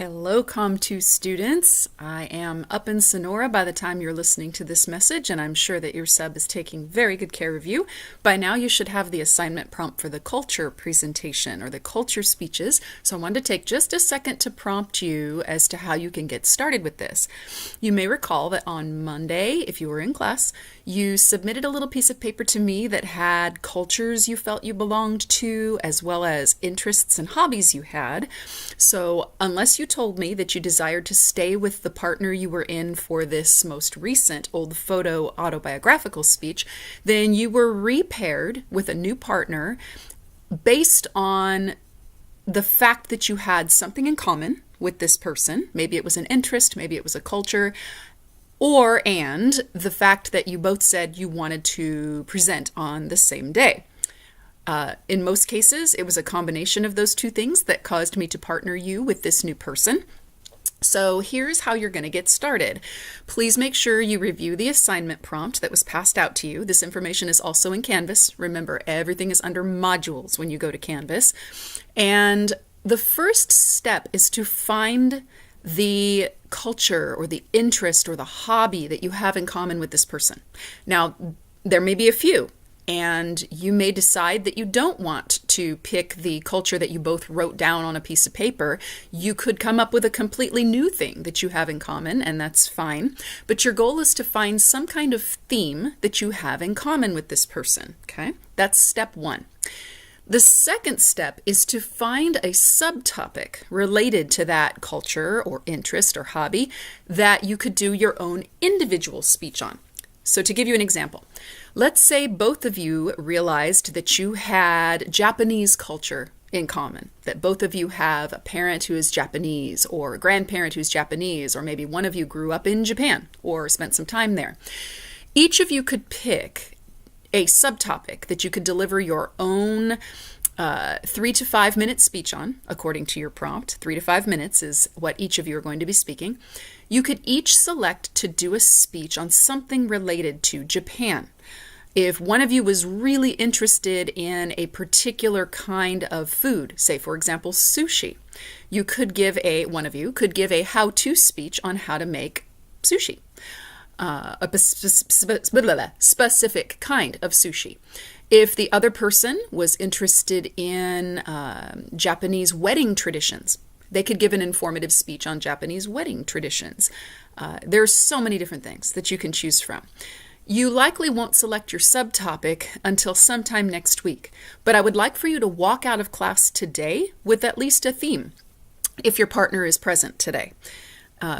Hello, Com2 students. I am up in Sonora by the time you're listening to this message, and I'm sure that your sub is taking very good care of you. By now, you should have the assignment prompt for the culture presentation or the culture speeches. So I wanted to take just a second to prompt you as to how you can get started with this. You may recall that on Monday, if you were in class, you submitted a little piece of paper to me that had cultures you felt you belonged to, as well as interests and hobbies you had. So unless you told me that you desired to stay with the partner you were in for this most recent old photo autobiographical speech, then you were repaired with a new partner based on the fact that you had something in common with this person. Maybe it was an interest, maybe it was a culture, and the fact that you both said you wanted to present on the same day. In most cases, it was a combination of those two things that caused me to partner you with this new person. So here's how you're going to get started. Please make sure you review the assignment prompt that was passed out to you. This information is also in Canvas. Remember, everything is under modules when you go to Canvas. And the first step is to find the culture or the interest or the hobby that you have in common with this person. Now, there may be a few. And you may decide that you don't want to pick the culture that you both wrote down on a piece of paper. You could come up with a completely new thing that you have in common, and that's fine. But your goal is to find some kind of theme that you have in common with this person, okay? That's step one. The second step is to find a subtopic related to that culture or interest or hobby that you could do your own individual speech on. So to give you an example, let's say both of you realized that you had Japanese culture in common, that both of you have a parent who is Japanese or a grandparent who's Japanese, or maybe one of you grew up in Japan or spent some time there. Each of you could pick a subtopic that you could deliver your own 3 to 5 minute speech on, according to your prompt. 3 to 5 minutes is what each of you are going to be speaking. You could each select to do a speech on something related to Japan. If one of you was really interested in a particular kind of food, say for example sushi, one of you could give a how-to speech on how to make sushi, a specific kind of sushi. If the other person was interested in Japanese wedding traditions, they could give an informative speech on Japanese wedding traditions. There's so many different things that you can choose from. You likely won't select your subtopic until sometime next week, but I would like for you to walk out of class today with at least a theme, if your partner is present today.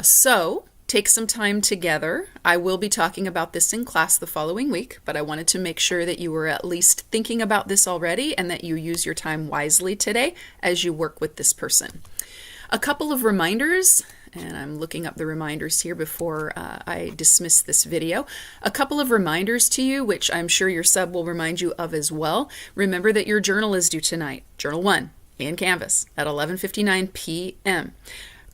So take some time together. I will be talking about this in class the following week, but I wanted to make sure that you were at least thinking about this already and that you use your time wisely today as you work with this person. A couple of reminders, and I'm looking up the reminders here before I dismiss this video. A couple of reminders to you, which I'm sure your sub will remind you of as well. Remember that your journal is due tonight, Journal 1, in Canvas at 11:59 p.m.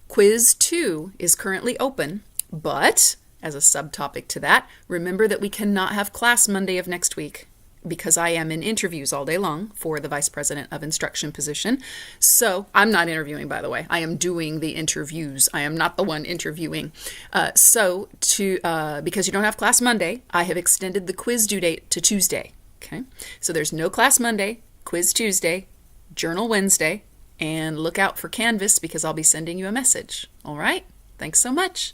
Quiz 2 is currently open, but as a subtopic to that, remember that we cannot have class Monday of next week because I am in interviews all day long for the Vice President of Instruction position. So I'm not interviewing, by the way. I am doing the interviews. I am not the one interviewing. Because you don't have class Monday, I have extended the quiz due date to Tuesday. Okay, so there's no class Monday, quiz Tuesday, journal Wednesday, and look out for Canvas because I'll be sending you a message. All right? Thanks so much.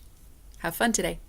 Have fun today.